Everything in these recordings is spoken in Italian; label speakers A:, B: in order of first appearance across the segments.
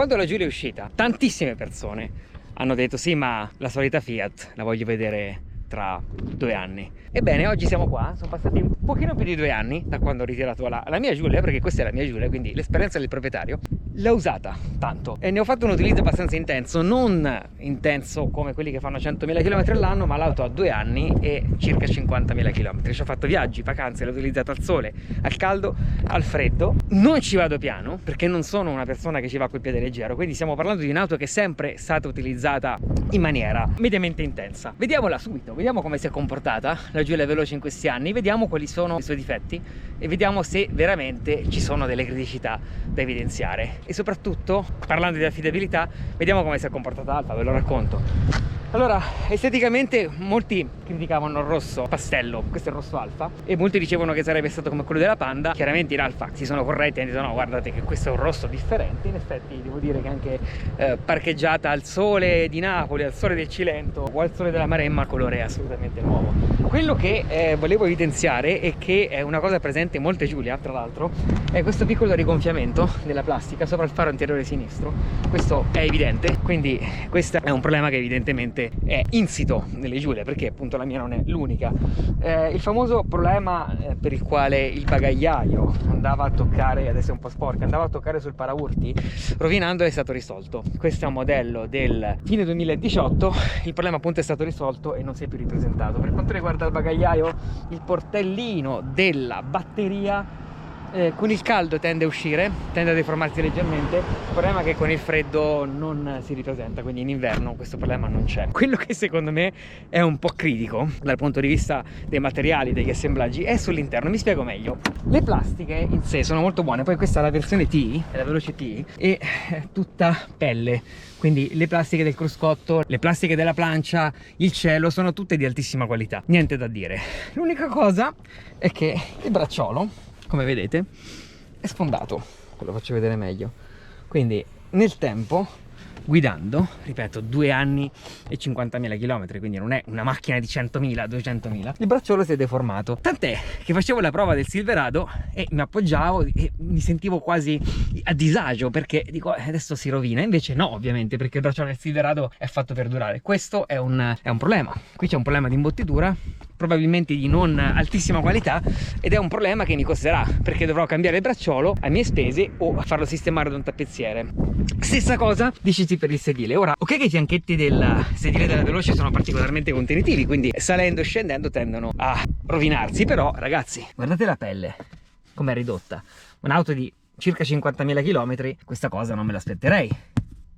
A: Quando la Giulia è uscita, tantissime persone hanno detto sì, ma la solita Fiat la voglio vedere tra 2 anni. Ebbene, oggi siamo qua, sono passati un pochino più di 2 anni da quando ho ritirato la mia Giulia, perché questa è la mia Giulia, quindi l'esperienza del proprietario. L'ho usata tanto e ne ho fatto un utilizzo abbastanza intenso, non intenso come quelli che fanno 100.000 km all'anno, ma l'auto ha 2 anni e circa 50.000 km. Ci ho fatto viaggi, vacanze, l'ho utilizzata al sole, al caldo, al freddo. Non ci vado piano perché non sono una persona che ci va col piede leggero, quindi stiamo parlando di un'auto che è sempre stata utilizzata in maniera mediamente intensa. Vediamola subito, vediamo come si è comportata la Giulia Veloce in questi anni, vediamo quali sono i suoi difetti e vediamo se veramente ci sono delle criticità da evidenziare. E soprattutto, parlando di affidabilità, vediamo come si è comportata Alfa, ve lo racconto. Allora, esteticamente molti criticavano il rosso pastello, questo è il rosso Alfa, e molti dicevano che sarebbe stato come quello della Panda. Chiaramente in Alfa si sono corretti e hanno detto no, guardate che questo è un rosso differente. In effetti devo dire che anche parcheggiata al sole di Napoli, al sole del Cilento o al sole della Maremma, il colore è assolutamente nuovo. Quello che volevo evidenziare e che è una cosa presente in molte Giulia, tra l'altro, è questo piccolo rigonfiamento della plastica sopra il faro anteriore sinistro. Questo è evidente, quindi questo è un problema che evidentemente è insito nelle Giulie, perché appunto la mia non è l'unica. Il famoso problema per il quale il bagagliaio andava a toccare, adesso è un po' sporca, andava a toccare sul paraurti rovinando, è stato risolto. Questo è un modello del fine 2018, il problema appunto è stato risolto e non si è più ripresentato. Per quanto riguarda il bagagliaio, il portellino della batteria con il caldo tende a uscire, tende a deformarsi leggermente. Il problema è che con il freddo non si ripresenta, quindi in inverno questo problema non c'è. Quello che secondo me è un po' critico dal punto di vista dei materiali, degli assemblaggi, è sull'interno. Mi spiego meglio. Le plastiche in sé sono molto buone, poi questa è la versione T, è la Veloce T, e è tutta pelle, quindi le plastiche del cruscotto, le plastiche della plancia, il cielo sono tutte di altissima qualità, niente da dire. L'unica cosa è che il bracciolo, come vedete, è sfondato, ve lo faccio vedere meglio. Quindi nel tempo, guidando, ripeto, 2 anni e 50.000 km, quindi non è una macchina di 100.000, 200.000, il bracciolo si è deformato. Tant'è che facevo la prova del Silverado e mi appoggiavo e mi sentivo quasi a disagio, perché dico adesso si rovina. Invece no, ovviamente, perché il bracciolo del Silverado è fatto per durare. Questo è un problema. Qui c'è un problema di imbottitura, probabilmente di non altissima qualità, ed è un problema che mi costerà, perché dovrò cambiare il bracciolo a mie spese o farlo sistemare da un tappezziere. Stessa cosa dicesi per il sedile. Ora, ok che i fianchetti del sedile della Veloce sono particolarmente contenitivi, quindi salendo e scendendo tendono a rovinarsi, però ragazzi, guardate la pelle com'è ridotta. Un'auto di circa 50.000 km, questa cosa non me l'aspetterei.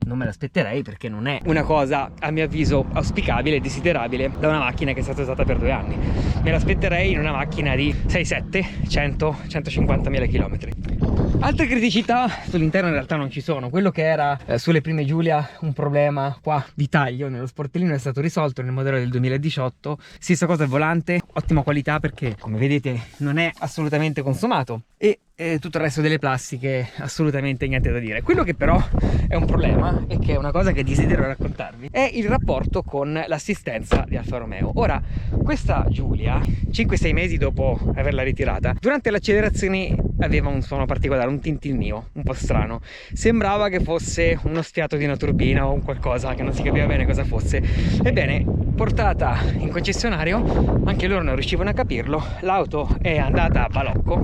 A: Non me l'aspetterei, perché non è una cosa a mio avviso auspicabile e desiderabile da una macchina che è stata usata per 2 anni. Me l'aspetterei in una macchina di 6-7, 100, 150.000 km. Altre criticità sull'interno in realtà non ci sono. Quello che era sulle prime Giulia un problema qua di taglio nello sportellino è stato risolto nel modello del 2018. Stessa cosa il volante, ottima qualità, perché come vedete non è assolutamente consumato, e tutto il resto delle plastiche assolutamente niente da dire. Quello che però è un problema, e che è una cosa che desidero raccontarvi, è il rapporto con l'assistenza di Alfa Romeo. Ora, questa Giulia, 5-6 mesi dopo averla ritirata, durante le accelerazioni aveva un suono particolare, un tintinnio un po' strano. Sembrava che fosse uno sfiato di una turbina o un qualcosa che non si capiva bene cosa fosse. Ebbene, portata in concessionario, anche loro non riuscivano a capirlo. L'auto è andata a balocco,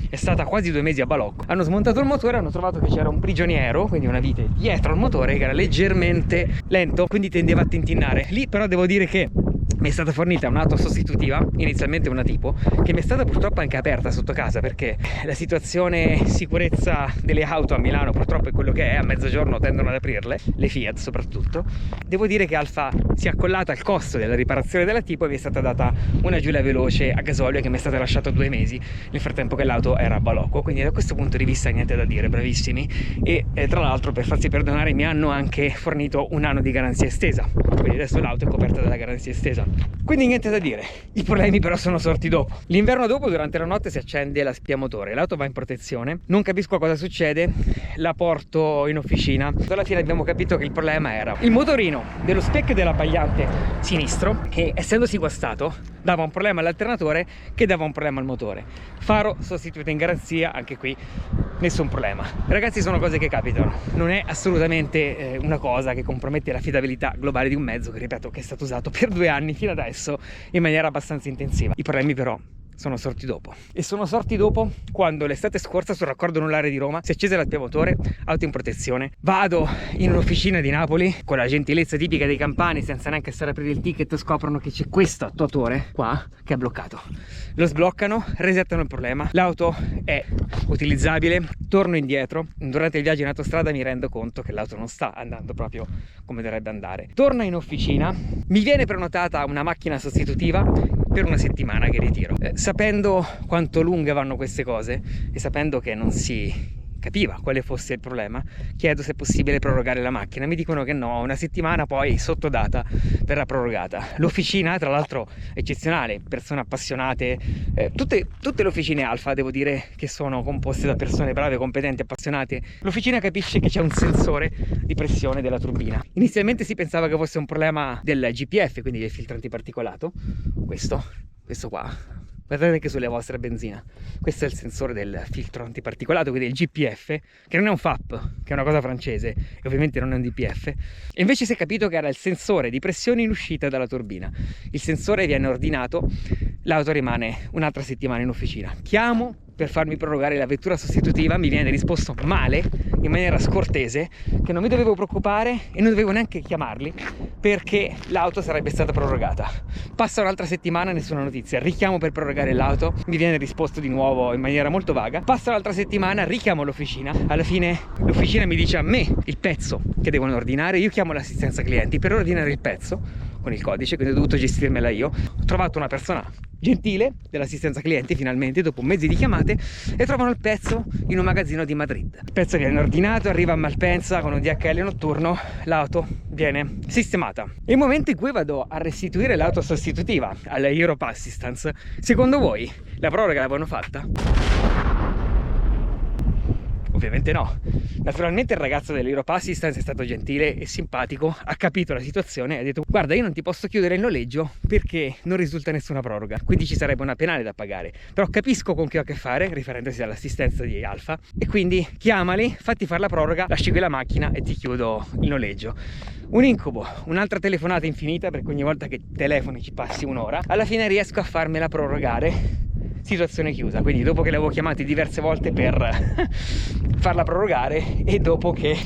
A: è stata quasi 2 mesi a balocco. Hanno smontato il motore, hanno trovato che c'era un prigioniero, quindi una vite dietro al motore, che era leggermente lento, quindi tendeva a tintinnare. Lì però devo dire che mi è stata fornita un'auto sostitutiva, inizialmente una tipo, che mi è stata purtroppo anche aperta sotto casa, perché la situazione sicurezza delle auto a Milano purtroppo è quello che è. A mezzogiorno tendono ad aprirle, le Fiat soprattutto. Devo dire che Alfa si è accollata al costo della riparazione della tipo e mi è stata data una Giulia Veloce a gasolio che mi è stata lasciata 2 mesi nel frattempo che l'auto era a balocco. Quindi da questo punto di vista niente da dire, bravissimi. E tra l'altro, per farsi perdonare, mi hanno anche fornito 1 anno di garanzia estesa, quindi adesso l'auto è coperta dalla garanzia estesa. Quindi niente da dire. I problemi però sono sorti dopo. L'inverno dopo, durante la notte, si accende la spia motore, l'auto va in protezione, non capisco cosa succede, la porto in officina. Alla fine abbiamo capito che il problema era il motorino dello specchio dell'abbagliante sinistro, che essendosi guastato dava un problema all'alternatore che dava un problema al motore. Faro sostituito in garanzia, anche qui nessun problema. Ragazzi, sono cose che capitano, non è assolutamente una cosa che compromette l'affidabilità globale di un mezzo che, ripeto, che è stato usato per 2 anni fino adesso in maniera abbastanza intensiva. I problemi però sono sorti dopo, e sono sorti dopo quando l'estate scorsa sul raccordo anulare di Roma si è accesa l'aspirapolvere, auto in protezione, vado in un'officina di Napoli con la gentilezza tipica dei campani, senza neanche stare a aprire il ticket, scoprono che c'è questo attuatore qua che è bloccato. Lo sbloccano, resettano il problema, l'auto è utilizzabile, torno indietro. Durante il viaggio in autostrada mi rendo conto che l'auto non sta andando proprio come dovrebbe andare. Torno in officina, mi viene prenotata una macchina sostitutiva per una settimana che ritiro. Sapendo quanto lunghe vanno queste cose e sapendo che non si capiva quale fosse il problema, chiedo se è possibile prorogare la macchina. Mi dicono che no, una settimana poi sotto data verrà prorogata. L'officina, tra l'altro eccezionale, persone appassionate, tutte le officine Alfa devo dire che sono composte da persone brave, competenti, appassionate. L'officina capisce che c'è un sensore di pressione della turbina. Inizialmente si pensava che fosse un problema del GPF, quindi del filtro antiparticolato, questo qua. Guardate anche sulle vostre benzina, questo è il sensore del filtro antiparticolato, quindi il GPF, che non è un FAP, che è una cosa francese, e ovviamente non è un DPF. E invece si è capito che era il sensore di pressione in uscita dalla turbina. Il sensore viene ordinato, l'auto rimane un'altra settimana in officina. Chiamo per farmi prorogare la vettura sostitutiva, mi viene risposto male, in maniera scortese, che non mi dovevo preoccupare e non dovevo neanche chiamarli perché l'auto sarebbe stata prorogata. Passa un'altra settimana, nessuna notizia, richiamo per prorogare l'auto, mi viene risposto di nuovo in maniera molto vaga. Passa un'altra settimana, richiamo l'officina, alla fine l'officina mi dice a me il pezzo che devono ordinare, io chiamo l'assistenza clienti per ordinare il pezzo con il codice, quindi ho dovuto gestirmela io. Ho trovato una persona gentile dell'assistenza clienti finalmente dopo mesi di chiamate e trovano il pezzo in un magazzino di Madrid. Il pezzo viene ordinato, arriva a Malpensa con un DHL notturno, l'auto viene sistemata. Nel momento in cui vado a restituire l'auto sostitutiva alla Europe Assistance, secondo voi la proroga l'avevano fatta? Ovviamente no. Naturalmente il ragazzo dell'Europe Assistance è stato gentile e simpatico, ha capito la situazione e ha detto: guarda, io non ti posso chiudere il noleggio perché non risulta nessuna proroga, quindi ci sarebbe una penale da pagare, però capisco con chi ho a che fare, riferendosi all'assistenza di Alfa, e quindi chiamali, fatti fare la proroga, lasci qui la macchina e ti chiudo il noleggio. Un incubo, un'altra telefonata infinita perché ogni volta che telefoni ci passi un'ora. Alla fine riesco a farmela prorogare, situazione chiusa. Quindi dopo che le avevo chiamate diverse volte per farla prorogare e dopo che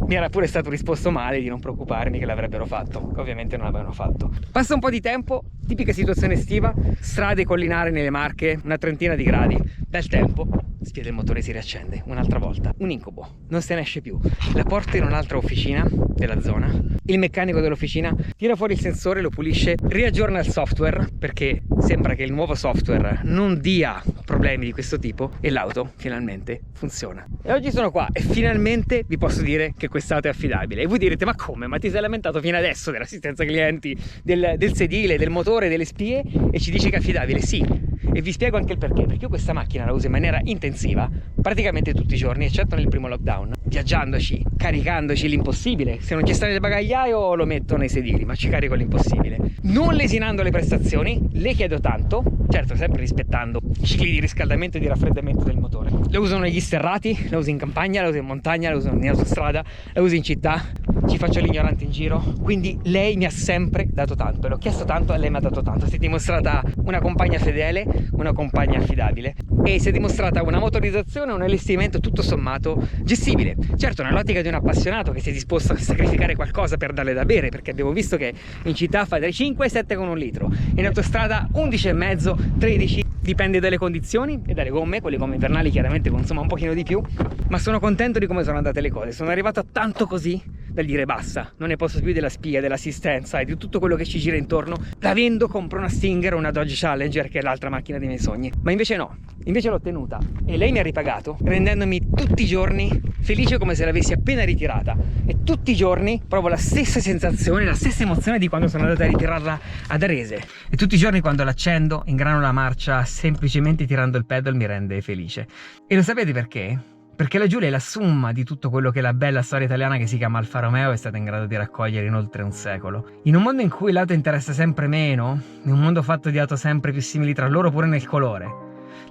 A: mi era pure stato risposto male di non preoccuparmi che l'avrebbero fatto, ovviamente non l'avevano fatto. Passa un po' di tempo, tipica situazione estiva, strade collinari nelle Marche, una trentina di gradi, bel tempo, spiede il motore, si riaccende un'altra volta. Un incubo, non se ne esce più. La porto in un'altra officina della zona, il meccanico dell'officina tira fuori il sensore, lo pulisce, riaggiorna il software perché sembra che il nuovo software non dia problemi di questo tipo e l'auto finalmente funziona. E oggi sono qua e finalmente vi posso dire che quest'auto è affidabile. E voi direte: ma come? Ma ti sei lamentato fino adesso dell'assistenza clienti, del sedile, del motore, delle spie, e ci dici che è affidabile? Sì, e vi spiego anche il perché. Perché io questa macchina la uso in maniera intensiva praticamente tutti i giorni, eccetto nel primo lockdown, viaggiandoci, caricandoci l'impossibile. Se non ci sta nel bagagliaio lo metto nei sedili, ma ci carico l'impossibile, non lesinando le prestazioni. Le chiedo tanto, certo sempre rispettando i cicli di riscaldamento e di raffreddamento del motore. La uso negli sterrati, la uso in campagna, la uso in montagna, la uso in autostrada, la uso in città, ci faccio l'ignorante in giro. Quindi lei mi ha sempre dato tanto, le ho chiesto tanto e lei mi ha dato tanto. Si è dimostrata una compagna fedele, una compagna affidabile, e si è dimostrata una motorizzazione, un allestimento tutto sommato gestibile. Certo, nell'ottica di un appassionato che si è disposto a sacrificare qualcosa per darle da bere, perché abbiamo visto che in città fa dai 5 ai 7 con un litro, in autostrada 11,5, 13, dipende dalle condizioni e dalle gomme. Con le gomme invernali chiaramente consuma un pochino di più, ma sono contento di come sono andate le cose. Sono arrivato a tanto così da dire basta, non ne posso più della spia, dell'assistenza e di tutto quello che ci gira intorno. La vendo, compro una Stinger o una Dodge Challenger, che è l'altra macchina dei miei sogni. Ma invece no, invece l'ho tenuta e lei mi ha ripagato rendendomi tutti i giorni felice come se l'avessi appena ritirata, e tutti i giorni provo la stessa sensazione, la stessa emozione di quando sono andata a ritirarla ad Arese, e tutti i giorni quando l'accendo, ingrano la marcia semplicemente tirando il pedal mi rende felice. E lo sapete perché? Perché la Giulia è la summa di tutto quello che la bella storia italiana che si chiama Alfa Romeo è stata in grado di raccogliere in oltre un secolo. In un mondo in cui l'auto interessa sempre meno, in un mondo fatto di auto sempre più simili tra loro pure nel colore,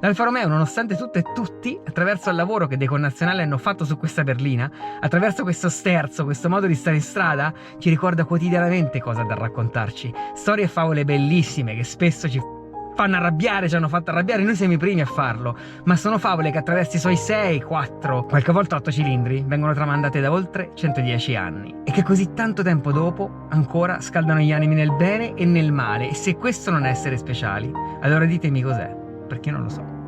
A: l'Alfa Romeo, nonostante tutto e tutti, attraverso il lavoro che dei connazionali hanno fatto su questa berlina, attraverso questo sterzo, questo modo di stare in strada, ci ricorda quotidianamente cosa da raccontarci. Storie e favole bellissime che spesso ci fanno arrabbiare, ci hanno fatto arrabbiare, noi siamo i primi a farlo, ma sono favole che attraverso i suoi 6, 4, qualche volta 8 cilindri vengono tramandate da oltre 110 anni e che così tanto tempo dopo ancora scaldano gli animi nel bene e nel male. E se questo non è essere speciali, allora ditemi cos'è, perché non lo so.